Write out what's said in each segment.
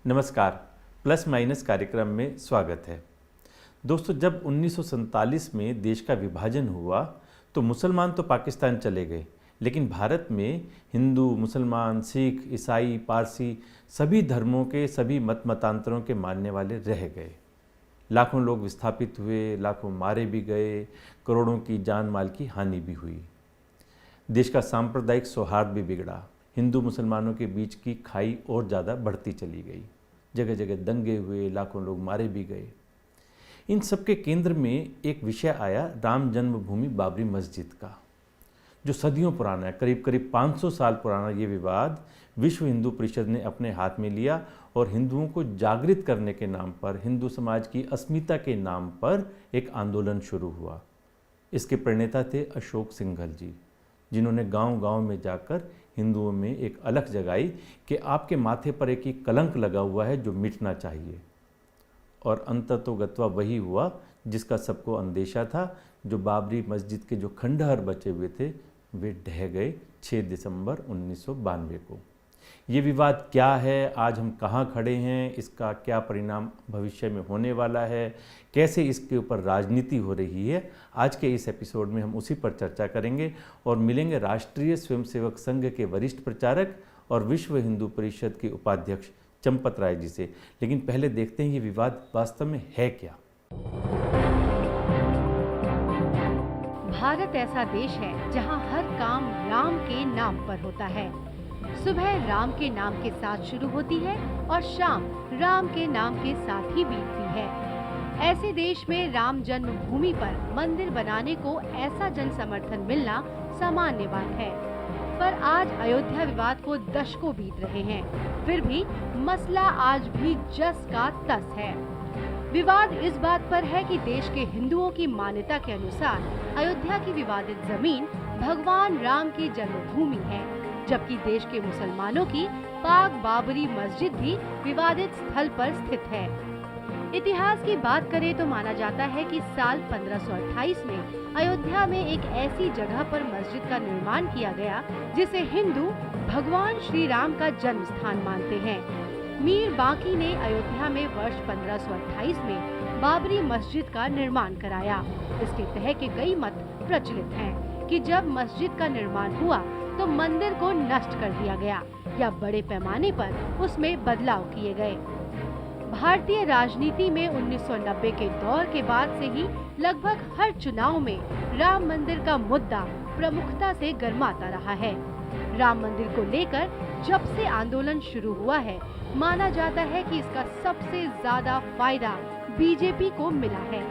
नमस्कार। Plus minus कार्यक्रम में स्वागत है। दोस्तों, जब 1947 में देश का विभाजन हुआ तो मुसलमान तो पाकिस्तान चले गए, लेकिन भारत में हिंदू, मुसलमान, सिख, ईसाई, पारसी सभी धर्मों के, सभी मत मतांतरों के मानने वाले रह गए। लाखों लोग विस्थापित हुए, लाखों मारे भी गए, करोड़ों की जान माल की हानि भी हुई। देश का सांप्रदायिक सौहार्द भी बिगड़ा। हिंदू मुसलमानों के बीच की खाई और ज़्यादा बढ़ती चली गई। जगह जगह दंगे हुए, लाखों लोग मारे भी गए। इन सब के केंद्र में एक विषय आया, राम जन्मभूमि बाबरी मस्जिद का, जो सदियों पुराना है। करीब करीब 500 साल पुराना ये विवाद विश्व हिंदू परिषद ने अपने हाथ में लिया और हिंदुओं को जागृत करने के नाम पर, हिंदू समाज की अस्मिता के नाम पर एक आंदोलन शुरू हुआ। इसके प्रणेता थे अशोक सिंघल जी, जिन्होंने गांव-गांव में जाकर हिंदुओं में एक अलख जगाई कि आपके माथे पर एक ही कलंक लगा हुआ है जो मिटना चाहिए। और अंततोगत्वा वही हुआ जिसका सबको अंदेशा था। जो बाबरी मस्जिद के जो खंडहर बचे हुए थे वे ढह गए 6 दिसंबर 1992 को। ये विवाद क्या है, आज हम कहाँ खड़े हैं, इसका क्या परिणाम भविष्य में होने वाला है, कैसे इसके ऊपर राजनीति हो रही है, आज के इस एपिसोड में हम उसी पर चर्चा करेंगे और मिलेंगे राष्ट्रीय स्वयंसेवक संघ के वरिष्ठ प्रचारक और विश्व हिंदू परिषद के उपाध्यक्ष चंपत राय जी से। लेकिन पहले देखते हैं ये विवाद वास्तव में है क्या। भारत ऐसा देश है जहां हर काम राम के नाम पर होता है। सुबह राम के नाम के साथ शुरू होती है और शाम राम के नाम के साथ ही बीतती है। ऐसे देश में राम जन्मभूमि पर मंदिर बनाने को ऐसा जन समर्थन मिलना सामान्य बात है। पर आज अयोध्या विवाद को दशकों बीत रहे हैं, फिर भी मसला आज भी जस का तस है। विवाद इस बात पर है कि देश के हिंदुओं की मान्यता के अनुसार अयोध्या की विवादित जमीन भगवान राम की जन्मभूमि है, जबकि देश के मुसलमानों की पाक बाबरी मस्जिद भी विवादित स्थल पर स्थित है। इतिहास की बात करें तो माना जाता है कि साल 1528 में अयोध्या में एक ऐसी जगह पर मस्जिद का निर्माण किया गया जिसे हिंदू भगवान श्री राम का जन्म स्थान मानते हैं। मीर बांकी ने अयोध्या में वर्ष 1528 में बाबरी मस्जिद का निर्माण कराया। इसके तहत के कई मत प्रचलित हैं कि जब मस्जिद का निर्माण हुआ तो मंदिर को नष्ट कर दिया गया या बड़े पैमाने पर उसमें बदलाव किए गए। भारतीय राजनीति में 1990 के दौर के बाद से ही लगभग हर चुनाव में राम मंदिर का मुद्दा प्रमुखता से गर्माता रहा है। राम मंदिर को लेकर जब से आंदोलन शुरू हुआ है, माना जाता है कि इसका सबसे ज्यादा फायदा बीजेपी को मिला है।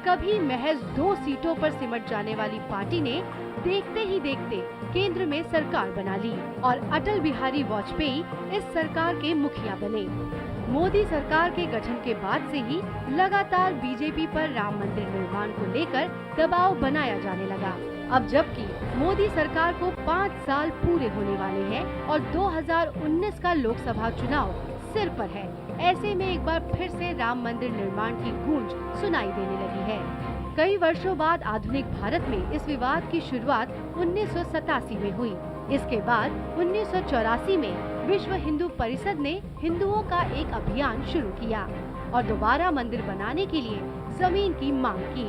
कभी महज 2 सीटों पर सिमट जाने वाली पार्टी ने देखते ही देखते केंद्र में सरकार बना ली और अटल बिहारी वाजपेयी इस सरकार के मुखिया बने। मोदी सरकार के गठन के बाद से ही लगातार बीजेपी पर राम मंदिर निर्माण को लेकर दबाव बनाया जाने लगा। अब जबकि मोदी सरकार को 5 साल पूरे होने वाले हैं और 2019 का लोकसभा चुनाव सिर पर है, ऐसे में एक बार फिर से राम मंदिर निर्माण की गूंज सुनाई देने लगी है। कई वर्षों बाद आधुनिक भारत में इस विवाद की शुरुआत 1987 में हुई। इसके बाद 1984 में विश्व हिंदू परिषद ने हिंदुओं का एक अभियान शुरू किया और दोबारा मंदिर बनाने के लिए जमीन की मांग की।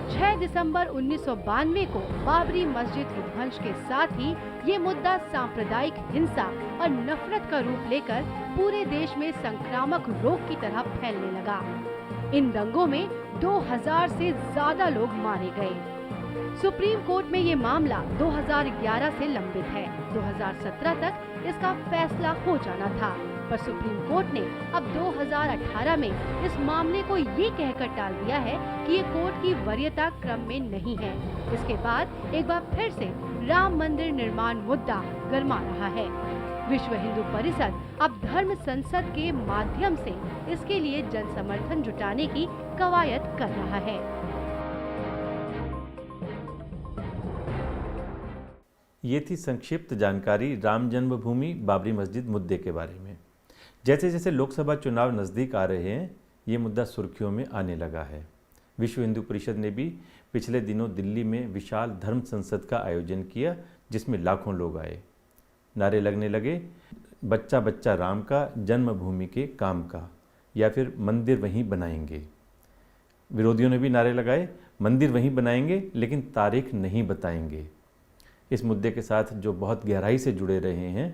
6 दिसंबर 1992 को बाबरी मस्जिद विध्वंस के साथ ही ये मुद्दा सांप्रदायिक हिंसा और नफरत का रूप लेकर पूरे देश में संक्रामक रोग की तरह फैलने लगा। इन दंगों में 2000 से ज्यादा लोग मारे गए। सुप्रीम कोर्ट में ये मामला 2011 से लंबित है। 2017 तक इसका फैसला हो जाना था, पर सुप्रीम कोर्ट ने अब 2018 में इस मामले को ये कहकर टाल दिया है कि ये कोर्ट की वरीयता क्रम में नहीं है। इसके बाद एक बार फिर से राम मंदिर निर्माण मुद्दा गर्मा रहा है। विश्व हिंदू परिषद अब धर्म संसद के माध्यम से इसके लिए जन समर्थन जुटाने की कवायद कर रहा है। ये थी संक्षिप्त जानकारी राम जन्मभूमि बाबरी मस्जिद मुद्दे के बारे में। जैसे जैसे लोकसभा चुनाव नज़दीक आ रहे हैं, ये मुद्दा सुर्खियों में आने लगा है। विश्व हिंदू परिषद ने भी पिछले दिनों दिल्ली में विशाल धर्म संसद का आयोजन किया, जिसमें लाखों लोग आए। नारे लगने लगे, बच्चा बच्चा राम का, जन्मभूमि के काम का, या फिर मंदिर वहीं बनाएंगे। विरोधियों ने भी नारे लगाए, मंदिर वहीं बनाएंगे लेकिन तारीख नहीं बताएंगे। इस मुद्दे के साथ जो बहुत गहराई से जुड़े रहे हैं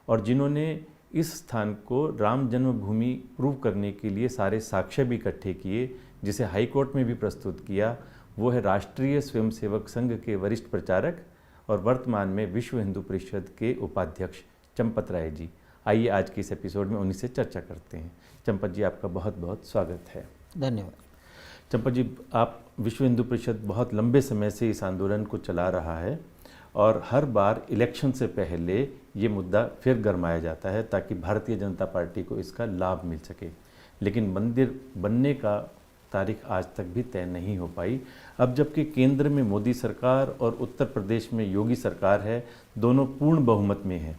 और जिन्होंने इस स्थान को राम जन्मभूमि प्रूव करने के लिए सारे साक्ष्य भी इकट्ठे किए, जिसे हाई कोर्ट में भी प्रस्तुत किया, वो है राष्ट्रीय स्वयंसेवक संघ के वरिष्ठ प्रचारक और वर्तमान में विश्व हिंदू परिषद के उपाध्यक्ष चंपत राय जी। आइए आज के इस एपिसोड में उन्हीं से चर्चा करते हैं। चंपत जी, आपका बहुत बहुत स्वागत है। धन्यवाद। चंपत जी, आप विश्व हिंदू परिषद बहुत लंबे समय से इस आंदोलन को चला रहा है और हर बार इलेक्शन से पहले ये मुद्दा फिर गरमाया जाता है ताकि भारतीय जनता पार्टी को इसका लाभ मिल सके, लेकिन मंदिर बनने का तारीख आज तक भी तय नहीं हो पाई। अब जबकि केंद्र में मोदी सरकार और उत्तर प्रदेश में योगी सरकार है, दोनों पूर्ण बहुमत में हैं,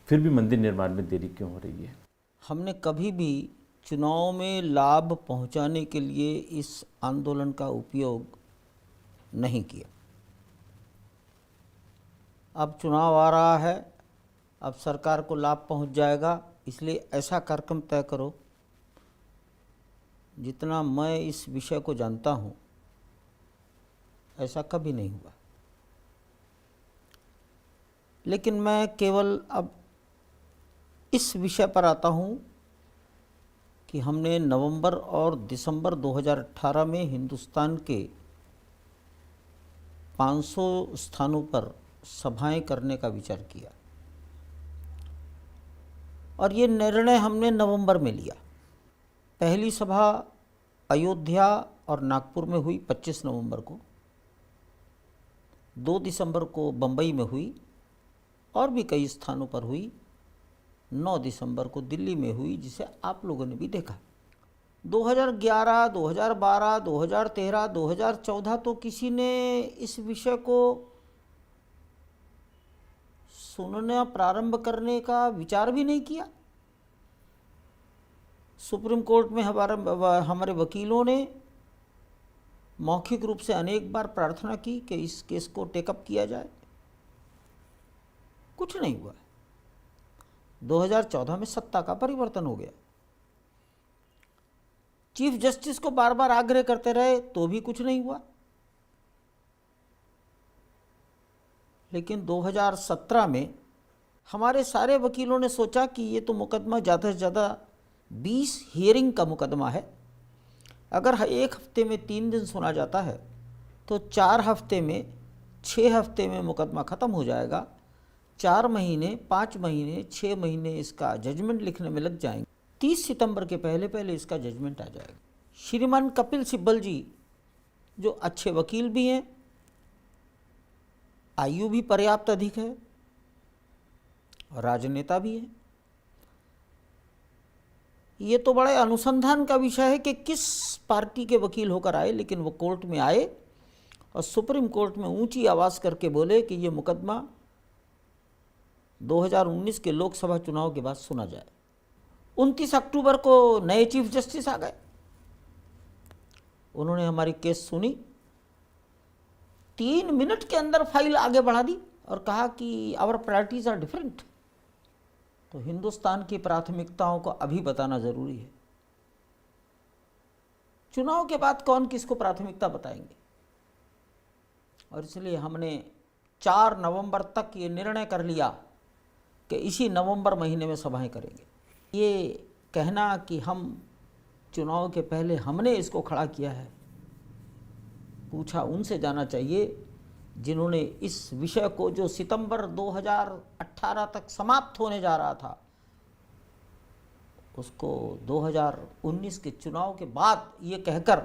फिर भी मंदिर निर्माण में देरी क्यों हो रही है? हमने कभी भी चुनाव में लाभ पहुंचाने के लिए इस आंदोलन का उपयोग नहीं किया। अब चुनाव आ रहा है, अब सरकार को लाभ पहुंच जाएगा, इसलिए ऐसा कार्यक्रम तय करो। जितना मैं इस विषय को जानता हूं, ऐसा कभी नहीं हुआ। लेकिन मैं केवल अब इस विषय पर आता हूं कि हमने नवंबर और दिसंबर 2018 में हिंदुस्तान के 500 स्थानों पर सभाएं करने का विचार किया और ये निर्णय हमने नवंबर में लिया। पहली सभा अयोध्या और नागपुर में हुई 25 नवंबर को, 2 दिसंबर को बम्बई में हुई और भी कई स्थानों पर हुई, 9 दिसंबर को दिल्ली में हुई, जिसे आप लोगों ने भी देखा। 2011, 2012, 2013, 2014 तो किसी ने इस विषय को सुनना प्रारंभ करने का विचार भी नहीं किया। सुप्रीम कोर्ट में हमारे वकीलों ने मौखिक रूप से अनेक बार प्रार्थना की कि इस केस को टेकअप किया जाए, कुछ नहीं हुआ। 2014 में सत्ता का परिवर्तन हो गया। चीफ जस्टिस को बार बार आग्रह करते रहे तो भी कुछ नहीं हुआ। लेकिन 2017 में हमारे सारे वकीलों ने सोचा कि ये तो मुकदमा ज़्यादा से ज़्यादा 20 हियरिंग का मुकदमा है। अगर एक हफ्ते में 3 दिन सुना जाता है तो 4 हफ्ते में, 6 हफ्ते में मुकदमा ख़त्म हो जाएगा। 4 महीने, 5 महीने, 6 महीने इसका जजमेंट लिखने में लग जाएंगे। 30 सितंबर के पहले पहले इसका जजमेंट आ जाएगा। श्रीमान कपिल सिब्बल जी, जो अच्छे वकील भी हैं, आयु भी पर्याप्त अधिक है, राजनेता भी है, ये तो बड़े अनुसंधान का विषय है कि किस पार्टी के वकील होकर आए, लेकिन वो कोर्ट में आए और सुप्रीम कोर्ट में ऊंची आवाज़ करके बोले कि ये मुकदमा 2019 के लोकसभा चुनाव के बाद सुना जाए। 29 अक्टूबर को नए चीफ जस्टिस आ गए। उन्होंने हमारी केस सुनी, 3 मिनट के अंदर फाइल आगे बढ़ा दी और कहा कि आवर प्रायोरिटीज आर डिफरेंट। तो हिंदुस्तान की प्राथमिकताओं को अभी बताना जरूरी है। चुनाव के बाद कौन किसको प्राथमिकता बताएंगे, और इसलिए हमने 4 नवंबर तक ये निर्णय कर लिया कि इसी नवंबर महीने में सभाएं करेंगे। ये कहना कि हम चुनाव के पहले हमने इसको खड़ा किया है, पूछा उनसे जाना चाहिए जिन्होंने इस विषय को, जो सितंबर 2018 तक समाप्त होने जा रहा था, उसको 2019 के चुनाव के बाद ये कहकर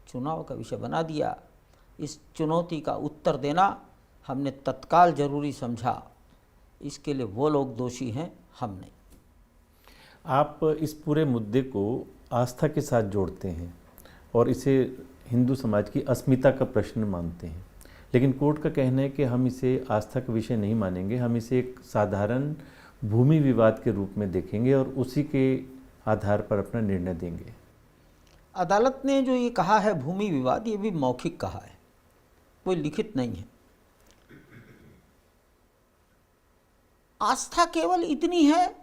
चुनाव का विषय बना दिया। इस चुनौती का उत्तर देना हमने तत्काल जरूरी समझा। इसके लिए वो लोग दोषी हैं, हम नहीं। आप इस पूरे मुद्दे को आस्था के साथ जोड़ते हैं और इसे हिंदू समाज की अस्मिता का प्रश्न मानते हैं, लेकिन कोर्ट का कहना है कि हम इसे आस्था का विषय नहीं मानेंगे, हम इसे एक साधारण भूमि विवाद के रूप में देखेंगे और उसी के आधार पर अपना निर्णय देंगे। अदालत ने जो ये कहा है भूमि विवाद, ये भी मौखिक कहा है, कोई लिखित नहीं है। आस्था केवल इतनी है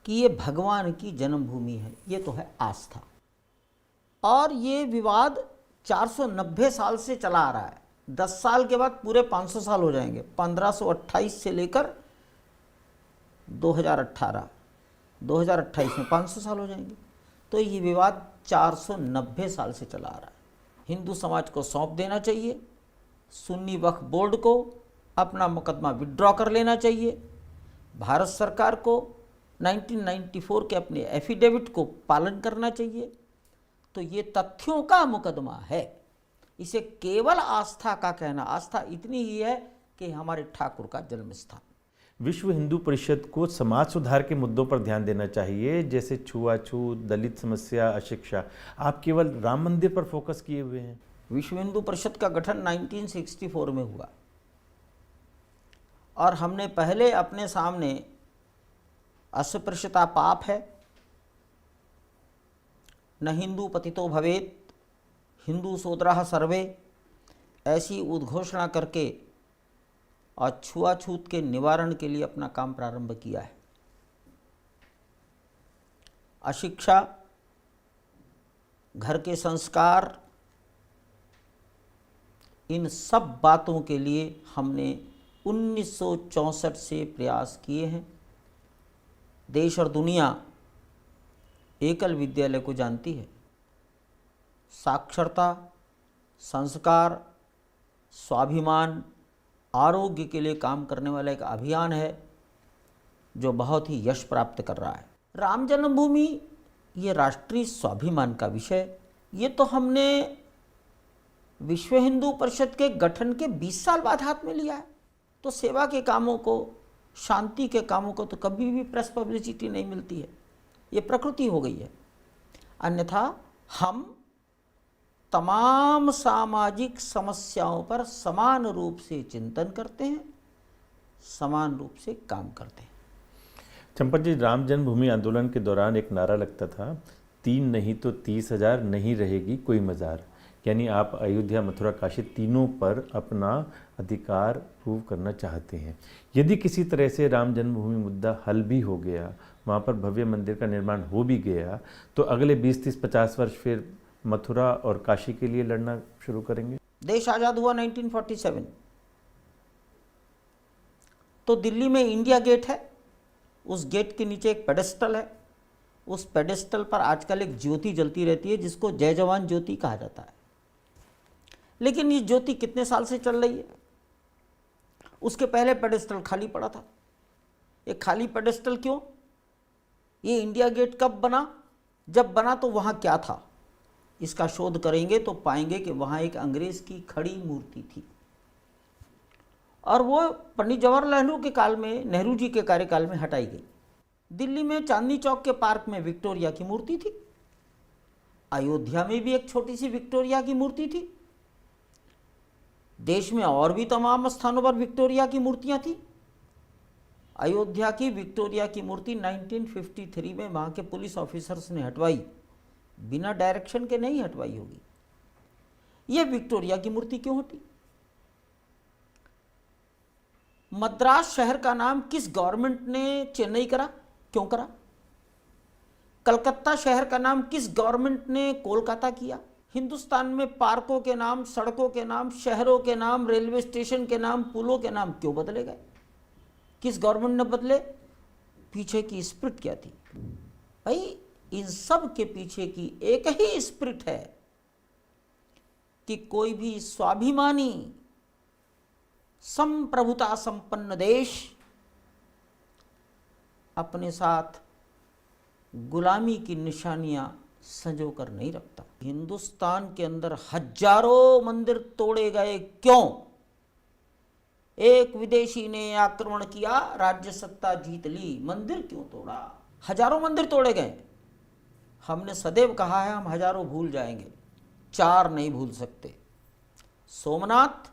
कि ये भगवान की जन्मभूमि है, ये तो है आस्था। और ये विवाद 490 साल से चला आ रहा है। 10 साल के बाद पूरे 500 साल हो जाएंगे। 1528 से लेकर 2028 में 500 साल हो जाएंगे। तो ये विवाद 490 साल से चला आ रहा है। हिंदू समाज को सौंप देना चाहिए, सुन्नी वक्फ बोर्ड को अपना मुकदमा विड्रॉ कर लेना चाहिए, भारत सरकार को 1994 के अपने एफिडेविट को पालन करना चाहिए। तो ये तथ्यों का मुकदमा है, इसे केवल आस्था का कहना, आस्था इतनी ही है कि हमारे ठाकुर का जन्म स्थान। विश्व हिंदू परिषद को समाज सुधार के मुद्दों पर ध्यान देना चाहिए, जैसे छुआछूत, दलित समस्या, अशिक्षा। आप केवल राम मंदिर पर फोकस किए हुए हैं। विश्व हिंदू परिषद का गठन 1964 में हुआ और हमने पहले अपने सामने अस्पृश्यता पाप है, न हिंदू पतितो भवेत, हिंदू सोदरः सर्वे, ऐसी उद्घोषणा करके और छुआछूत के निवारण के लिए अपना काम प्रारंभ किया है। अशिक्षा, घर के संस्कार, इन सब बातों के लिए हमने 1964 से प्रयास किए हैं। देश और दुनिया एकल विद्यालय को जानती है। साक्षरता, संस्कार, स्वाभिमान, आरोग्य के लिए काम करने वाला एक अभियान है जो बहुत ही यश प्राप्त कर रहा है। राम जन्मभूमि ये राष्ट्रीय स्वाभिमान का विषय, ये तो हमने विश्व हिंदू परिषद के गठन के 20 साल बाद हाथ में लिया है। तो सेवा के कामों को, शांति के कामों को तो कभी भी प्रेस पब्लिसिटी नहीं मिलती है, ये प्रकृति हो गई है। अन्यथा हम तमाम सामाजिक समस्याओं पर समान रूप से चिंतन करते हैं, समान रूप से काम करते हैं। चंपत जी, राम जन्मभूमि आंदोलन के दौरान एक नारा लगता था, 3 नहीं तो 30,000 नहीं रहेगी कोई मजार। यानी आप अयोध्या, मथुरा, काशी तीनों पर अपना अधिकार प्रूव करना चाहते हैं। यदि किसी तरह से राम जन्मभूमि मुद्दा हल भी हो गया, वहाँ पर भव्य मंदिर का निर्माण हो भी गया, तो अगले 20, 30, 50 वर्ष फिर मथुरा और काशी के लिए लड़ना शुरू करेंगे। देश आज़ाद हुआ 1947, तो दिल्ली में इंडिया गेट है, उस गेट के नीचे एक पेडेस्टल है, उस पेडेस्टल पर आजकल एक ज्योति जलती रहती है जिसको जय जवान ज्योति कहा जाता है। लेकिन ये ज्योति कितने साल से चल रही है? उसके पहले पेडेस्टल खाली पड़ा था। ये खाली पेडेस्टल क्यों? ये इंडिया गेट कब बना? जब बना तो वहाँ क्या था? इसका शोध करेंगे तो पाएंगे कि वहाँ एक अंग्रेज की खड़ी मूर्ति थी और वो पंडित जवाहरलाल नेहरू के काल में, नेहरू जी के कार्यकाल में हटाई गई। दिल्ली में चांदनी चौक के पार्क में विक्टोरिया की मूर्ति थी। अयोध्या में भी एक छोटी सी विक्टोरिया की मूर्ति थी। देश में और भी तमाम स्थानों पर विक्टोरिया की मूर्तियां थी। अयोध्या की विक्टोरिया की मूर्ति 1953 में वहां के पुलिस ऑफिसर्स ने हटवाई, बिना डायरेक्शन के नहीं हटवाई होगी। यह विक्टोरिया की मूर्ति क्यों हटी? मद्रास शहर का नाम किस गवर्नमेंट ने चेन्नई करा? क्यों करा? कलकत्ता शहर का नाम किस गवर्नमेंट ने कोलकाता किया? हिंदुस्तान में पार्कों के नाम, सड़कों के नाम, शहरों के नाम, रेलवे स्टेशन के नाम, पुलों के नाम क्यों बदले गए? किस गवर्नमेंट ने बदले? पीछे की स्पिरिट क्या थी? भाई, इन सब के पीछे की एक ही स्पिरिट है कि कोई भी स्वाभिमानी, संप्रभुता संपन्न देश अपने साथ गुलामी की निशानियां संजो कर नहीं रखता। हिंदुस्तान के अंदर हजारों मंदिर तोड़े गए, क्यों? एक विदेशी ने आक्रमण किया, राज्य सत्ता जीत ली, मंदिर क्यों तोड़ा? हजारों मंदिर तोड़े गए। हमने सदैव कहा है हम हजारों भूल जाएंगे, 4 नहीं भूल सकते। सोमनाथ,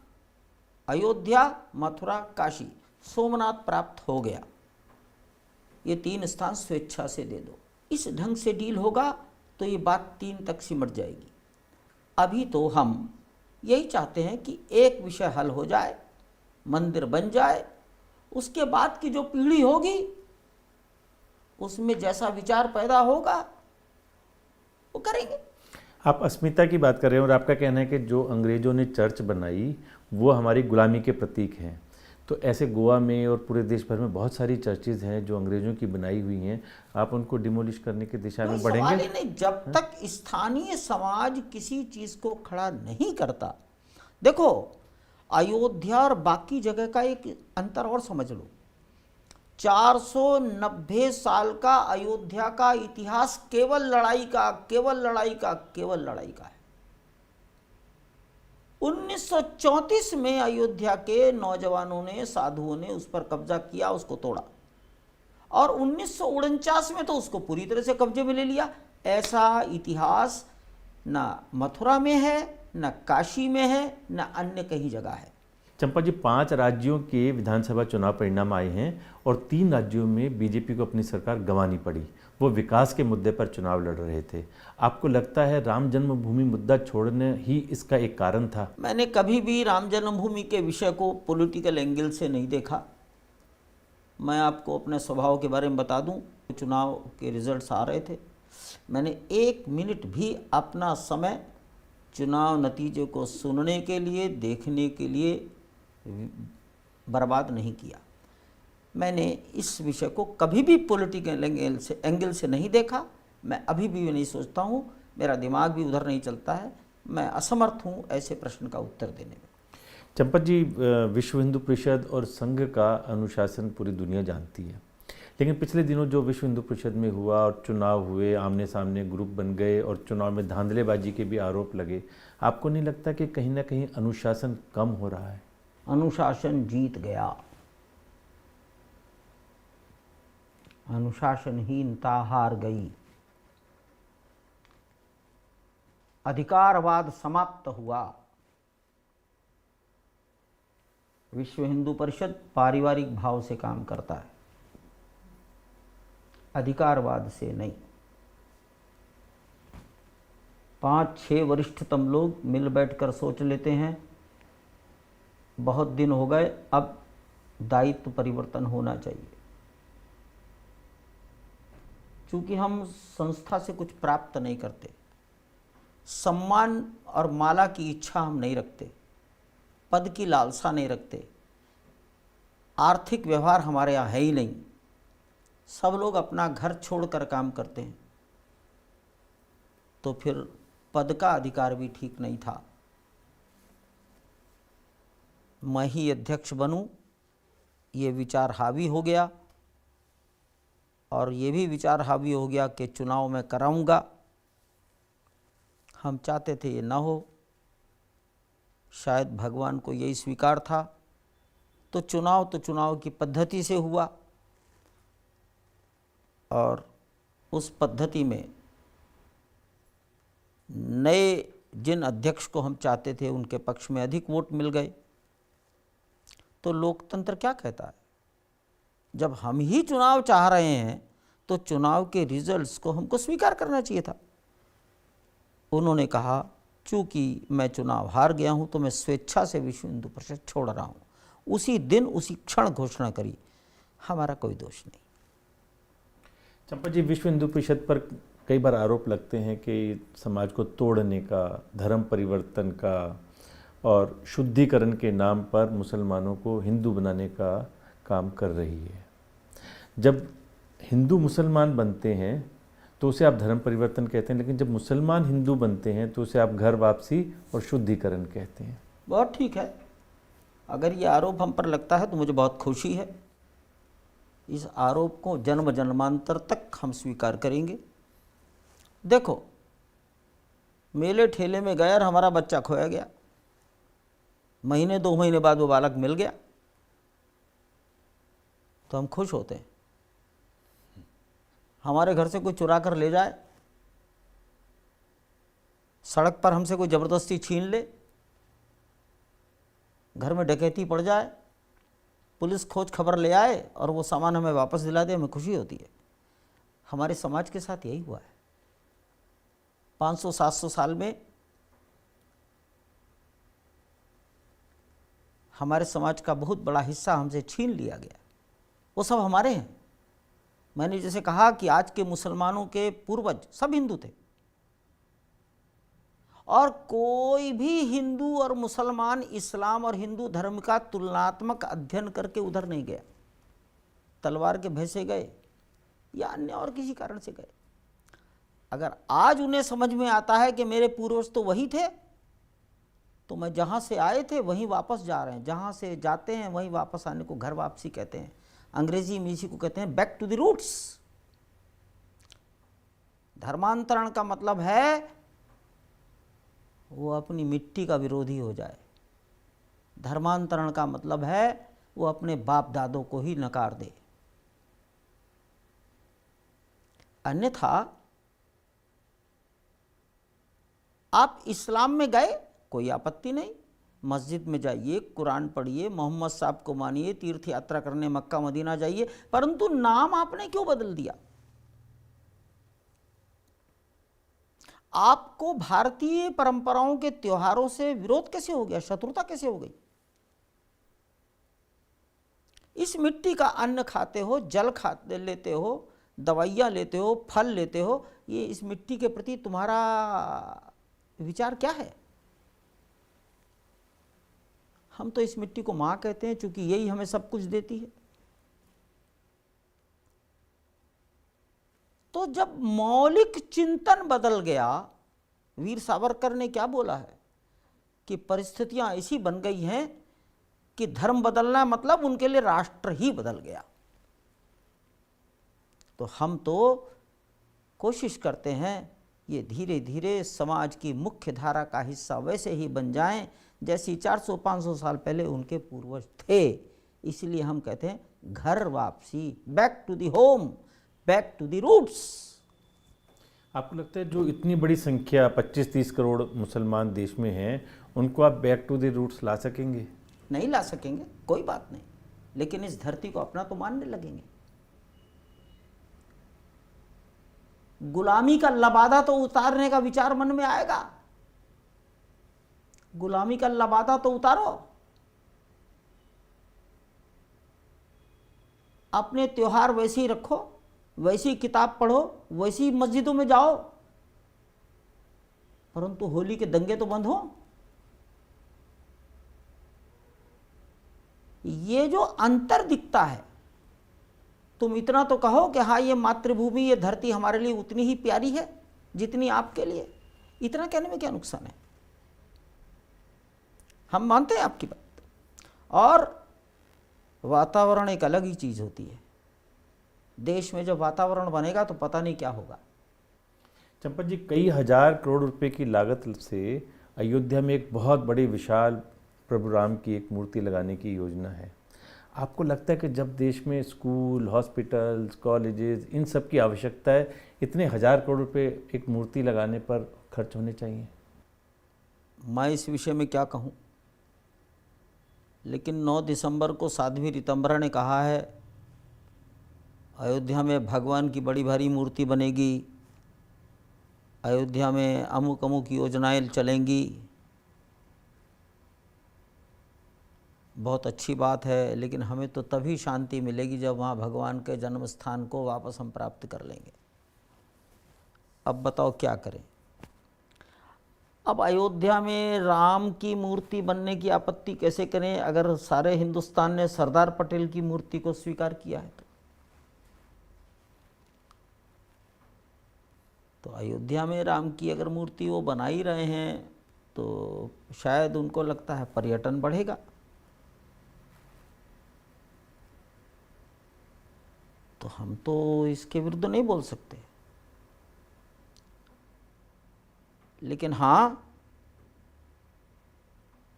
अयोध्या, मथुरा, काशी। सोमनाथ प्राप्त हो गया, ये 3 स्थान स्वेच्छा से दे दो। इस ढंग से डील होगा तो ये बात 3 तक सिमट जाएगी। अभी तो हम यही चाहते हैं कि एक विषय हल हो जाए, मंदिर बन जाए उसके बाद की जो पीढ़ी होगी उसमें जैसा विचार पैदा होगा वो करेंगे। आप अस्मिता की बात कर रहे हैं और आपका कहना है कि जो अंग्रेज़ों ने चर्च बनाई वो हमारी गुलामी के प्रतीक हैं। तो ऐसे गोवा में और पूरे देश भर में बहुत सारी चर्चेज़ हैं जो अंग्रेज़ों की बनाई हुई हैं, आप उनको डिमोलिश करने की दिशा में कोई सवाल बढ़ेंगे? ही नहीं, जब तक स्थानीय समाज किसी चीज़ को खड़ा नहीं करता। देखो, अयोध्या और बाकी जगह का एक अंतर और समझ लो। 490 साल का अयोध्या का इतिहास केवल लड़ाई का, केवल लड़ाई का, केवल लड़ाई का है। 1934 में अयोध्या के नौजवानों ने, साधुओं ने उस पर कब्जा किया, उसको तोड़ा, और 1949 में तो उसको पूरी तरह से कब्जे में ले लिया। ऐसा इतिहास ना मथुरा में है, ना काशी में है, ना अन्य कहीं जगह है। चंपा जी, 5 राज्यों के विधानसभा चुनाव परिणाम आए हैं और 3 राज्यों में बीजेपी को अपनी सरकार गंवानी पड़ी। वो विकास के मुद्दे पर चुनाव लड़ रहे थे। आपको लगता है राम जन्मभूमि मुद्दा छोड़ने ही इसका एक कारण था? मैंने कभी भी राम जन्मभूमि के विषय को पॉलिटिकल एंगल से नहीं देखा। मैं आपको अपने स्वभाव के बारे में बता दूं, चुनाव के रिजल्ट्स आ रहे थे, मैंने 1 मिनट भी अपना समय चुनाव नतीजे को सुनने के लिए, देखने के लिए बर्बाद नहीं किया। मैंने इस विषय को कभी भी पॉलिटिकल एंगल से नहीं देखा। मैं अभी भी नहीं सोचता हूँ, मेरा दिमाग भी उधर नहीं चलता है। मैं असमर्थ हूँ ऐसे प्रश्न का उत्तर देने में। चंपत जी, विश्व हिंदू परिषद और संघ का अनुशासन पूरी दुनिया जानती है, लेकिन पिछले दिनों जो विश्व हिंदू परिषद में हुआ और चुनाव हुए, आमने सामने ग्रुप बन गए और चुनाव में धांधलेबाजी के भी आरोप लगे, आपको नहीं लगता कि कहीं ना कहीं अनुशासन कम हो रहा है? अनुशासन जीत गया। अनुशासनहीनता हार गई। अधिकारवाद समाप्त हुआ। विश्व हिंदू परिषद पारिवारिक भाव से काम करता है, अधिकारवाद से नहीं। 5-6 वरिष्ठतम लोग मिल बैठकर सोच लेते हैं बहुत दिन हो गए, अब दायित्व परिवर्तन होना चाहिए। चूंकि हम संस्था से कुछ प्राप्त नहीं करते, सम्मान और माला की इच्छा हम नहीं रखते, पद की लालसा नहीं रखते, आर्थिक व्यवहार हमारे यहाँ है ही नहीं, सब लोग अपना घर छोड़कर काम करते हैं, तो फिर पद का अधिकार भी ठीक नहीं था। मैं ही अध्यक्ष बनूं, ये विचार हावी हो गया, और ये भी विचार हावी हो गया कि चुनाव में कराऊंगा। हम चाहते थे ये ना हो, शायद भगवान को यही स्वीकार था। तो चुनाव की पद्धति से हुआ, और उस पद्धति में नए जिन अध्यक्ष को हम चाहते थे उनके पक्ष में अधिक वोट मिल गए। तो लोकतंत्र क्या कहता है? जब हम ही चुनाव चाह रहे हैं तो चुनाव के रिजल्ट्स को हमको स्वीकार करना चाहिए था। उन्होंने कहा चूंकि मैं चुनाव हार गया हूं तो मैं स्वेच्छा से विश्व हिंदू परिषद छोड़ रहा हूं। उसी दिन उसी क्षण घोषणा करी। हमारा कोई दोष नहीं। चंपा जी, विश्व हिंदू परिषद पर कई बार आरोप लगते हैं कि समाज को तोड़ने का, धर्म परिवर्तन का और शुद्धिकरण के नाम पर मुसलमानों को हिंदू बनाने का काम कर रही है। जब हिंदू मुसलमान बनते हैं तो उसे आप धर्म परिवर्तन कहते हैं, लेकिन जब मुसलमान हिंदू बनते हैं तो उसे आप घर वापसी और शुद्धिकरण कहते हैं। बहुत ठीक है, अगर ये आरोप हम पर लगता है तो मुझे बहुत खुशी है। इस आरोप को जन्म जन्मांतर तक हम स्वीकार करेंगे। देखो, मेले ठेले में गए और हमारा बच्चा खोया गया, महीने 2 महीने बाद वो बालक मिल गया तो हम खुश होते हैं। हमारे घर से कोई चुरा कर ले जाए, सड़क पर हमसे कोई ज़बरदस्ती छीन ले, घर में डकैती पड़ जाए, पुलिस खोज खबर ले आए और वो सामान हमें वापस दिला दे, हमें खुशी होती है। हमारे समाज के साथ यही हुआ है। 500-700 साल में हमारे समाज का बहुत बड़ा हिस्सा हमसे छीन लिया गया, वो सब हमारे हैं। मैंने जैसे कहा कि आज के मुसलमानों के पूर्वज सब हिंदू थे, और कोई भी हिंदू और मुसलमान इस्लाम और हिंदू धर्म का तुलनात्मक अध्ययन करके उधर नहीं गया। तलवार के भय से गए या अन्य और किसी कारण से गए। अगर आज उन्हें समझ में आता है कि मेरे पूर्वज तो वही थे, तो मैं जहाँ से आए थे वहीं वापस जा रहे हैं, जहाँ से जाते हैं वहीं वापस आने को घर वापसी कहते हैं। अंग्रेजी में इसी को कहते हैं बैक टू द रूट्स। धर्मांतरण का मतलब है वो अपनी मिट्टी का विरोधी हो जाए। धर्मांतरण का मतलब है वो अपने बाप दादों को ही नकार दे। अन्यथा आप इस्लाम में गए, कोई आपत्ति नहीं, मस्जिद में जाइए, कुरान पढ़िए, मोहम्मद साहब को मानिए, तीर्थ यात्रा करने मक्का मदीना जाइए, परंतु नाम आपने क्यों बदल दिया? आपको भारतीय परंपराओं के त्योहारों से विरोध कैसे हो गया, शत्रुता कैसे हो गई? इस मिट्टी का अन्न खाते हो, जल खाते लेते हो, दवाइयाँ लेते हो, फल लेते हो, ये इस मिट्टी के प्रति तुम्हारा विचार क्या है? हम तो इस मिट्टी को माँ कहते हैं, चूंकि यही हमें सब कुछ देती है। तो जब मौलिक चिंतन बदल गया, वीर सावरकर ने क्या बोला है कि परिस्थितियां ऐसी बन गई हैं कि धर्म बदलना मतलब उनके लिए राष्ट्र ही बदल गया। तो हम तो कोशिश करते हैं ये धीरे धीरे समाज की मुख्य धारा का हिस्सा वैसे ही बन जाएं जैसी 400-500 साल पहले उनके पूर्वज थे। इसलिए हम कहते हैं घर वापसी, back to the home, back to the roots. आपको लगता है जो इतनी बड़ी संख्या 25-30 करोड़ मुसलमान देश में हैं, उनको आप बैक टू द रूट्स ला सकेंगे? नहीं ला सकेंगे, कोई बात नहीं, लेकिन इस धरती को अपना तो मानने लगेंगे। गुलामी का लबादा तो उतारने का विचार मन में आएगा। गुलामी का लबादा तो उतारो, अपने त्योहार वैसे ही रखो, वैसी किताब पढ़ो, वैसी मस्जिदों में जाओ, परंतु होली के दंगे तो बंद हो। ये जो अंतर दिखता है, तुम इतना तो कहो कि हाँ ये मातृभूमि, ये धरती हमारे लिए उतनी ही प्यारी है जितनी आपके लिए। इतना कहने में क्या नुकसान है? हम मानते हैं आपकी बात। और वातावरण एक अलग ही चीज होती है। देश में जब वातावरण बनेगा तो पता नहीं क्या होगा। चंपत जी, कई हजार करोड़ रुपए की लागत से अयोध्या में एक बहुत बड़ी विशाल प्रभु राम की एक मूर्ति लगाने की योजना है। आपको लगता है कि जब देश में स्कूल, हॉस्पिटल्स, कॉलेजेस, इन सब की आवश्यकता है, इतने हजार करोड़ रुपए एक मूर्ति लगाने पर खर्च होने चाहिए? मैं इस विषय में क्या कहूँ, लेकिन 9 दिसंबर को साध्वी ऋतंबरा ने कहा है अयोध्या में भगवान की बड़ी भारी मूर्ति बनेगी, अयोध्या में अमुक अमुक योजनाएं चलेंगी। बहुत अच्छी बात है, लेकिन हमें तो तभी शांति मिलेगी जब वहाँ भगवान के जन्म स्थान को वापस हम प्राप्त कर लेंगे। अब बताओ क्या करें? अब अयोध्या में राम की मूर्ति बनने की आपत्ति कैसे करें अगर सारे हिंदुस्तान ने सरदार पटेल की मूर्ति को स्वीकार किया है? तो अयोध्या में राम की अगर मूर्ति वो बना ही रहे हैं तो शायद उनको लगता है पर्यटन बढ़ेगा। तो हम तो इसके विरुद्ध नहीं बोल सकते, लेकिन हाँ,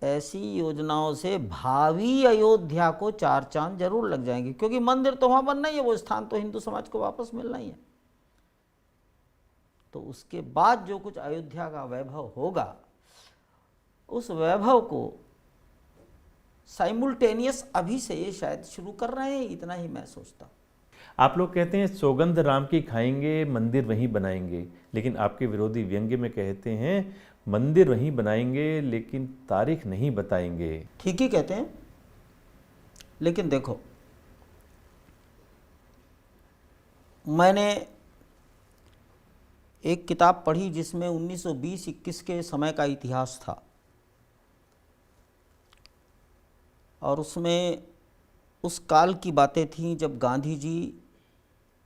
ऐसी योजनाओं से भावी अयोध्या को 4 चांद जरूर लग जाएंगे, क्योंकि मंदिर तो वहां बनना ही है, वो स्थान तो हिंदू समाज को वापस मिलना ही है। तो उसके बाद जो कुछ अयोध्या का वैभव होगा, उस वैभव को साइमुल्टेनियस अभी से ये शायद शुरू कर रहे हैं, इतना ही मैं सोचता हूँ। आप लोग कहते हैं सौगंध राम की खाएंगे, मंदिर वहीं बनाएंगे, लेकिन आपके विरोधी व्यंग्य में कहते हैं मंदिर वहीं बनाएंगे लेकिन तारीख नहीं बताएंगे। ठीक ही कहते हैं, लेकिन देखो, मैंने एक किताब पढ़ी जिसमें 1920-21 के समय का इतिहास था, और उसमें उस काल की बातें थीं जब गांधी जी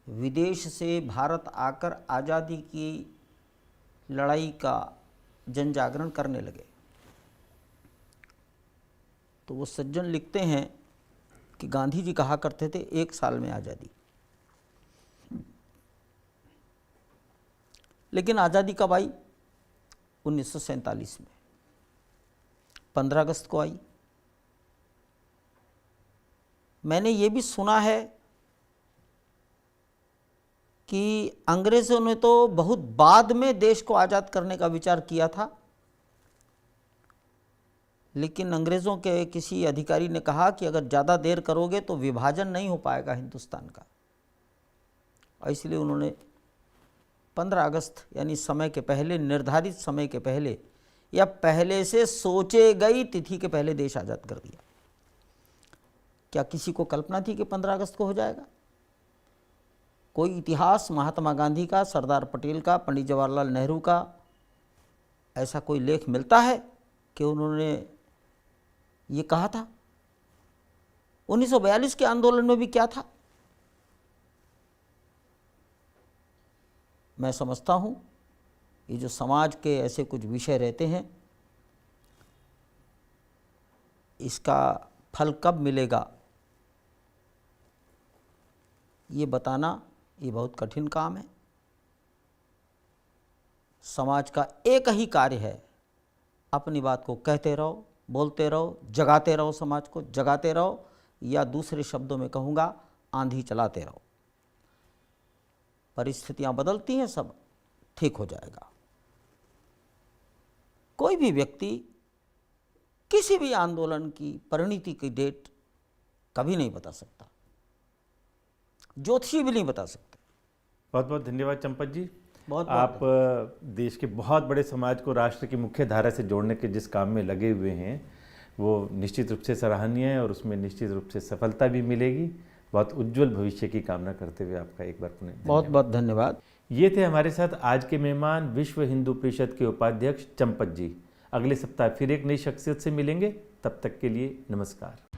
विदेश से भारत आकर आज़ादी की लड़ाई का जन जागरण करने लगे। तो वो सज्जन लिखते हैं कि गांधी जी कहा करते थे 1 साल में आज़ादी, लेकिन आज़ादी कब आई? 1947 में 15 अगस्त को आई। मैंने ये भी सुना है कि अंग्रेज़ों ने तो बहुत बाद में देश को आज़ाद करने का विचार किया था, लेकिन अंग्रेज़ों के किसी अधिकारी ने कहा कि अगर ज़्यादा देर करोगे तो विभाजन नहीं हो पाएगा हिंदुस्तान का, और इसलिए उन्होंने 15 अगस्त यानी समय के पहले, निर्धारित समय के पहले या पहले से सोचे गई तिथि के पहले देश आज़ाद कर दिया। क्या किसी को कल्पना थी कि 15 अगस्त को हो जाएगा? कोई इतिहास महात्मा गांधी का, सरदार पटेल का, पंडित जवाहरलाल नेहरू का ऐसा कोई लेख मिलता है कि उन्होंने ये कहा था? 1942 के आंदोलन में भी क्या था? मैं समझता हूँ ये जो समाज के ऐसे कुछ विषय रहते हैं, इसका फल कब मिलेगा ये बताना ये बहुत कठिन काम है। समाज का एक ही कार्य है, अपनी बात को कहते रहो, बोलते रहो, जगाते रहो, समाज को जगाते रहो, या दूसरे शब्दों में कहूँगा आंधी चलाते रहो। परिस्थितियाँ बदलती हैं, सब ठीक हो जाएगा। कोई भी व्यक्ति किसी भी आंदोलन की परिणति की डेट कभी नहीं बता सकता, ज्योतिषी भी नहीं बता सकते। बहुत बहुत धन्यवाद चंपत जी। बहुत आप देश के बहुत बड़े समाज को राष्ट्र की मुख्य धारा से जोड़ने के जिस काम में लगे हुए हैं वो निश्चित रूप से सराहनीय है और उसमें निश्चित रूप से सफलता भी मिलेगी। बहुत उज्जवल भविष्य की कामना करते हुए आपका एक बार पुनः बहुत बहुत धन्यवाद। ये थे हमारे साथ आज के मेहमान विश्व हिंदू परिषद के उपाध्यक्ष चंपत जी। अगले सप्ताह फिर एक नई शख्सियत से मिलेंगे, तब तक के लिए नमस्कार।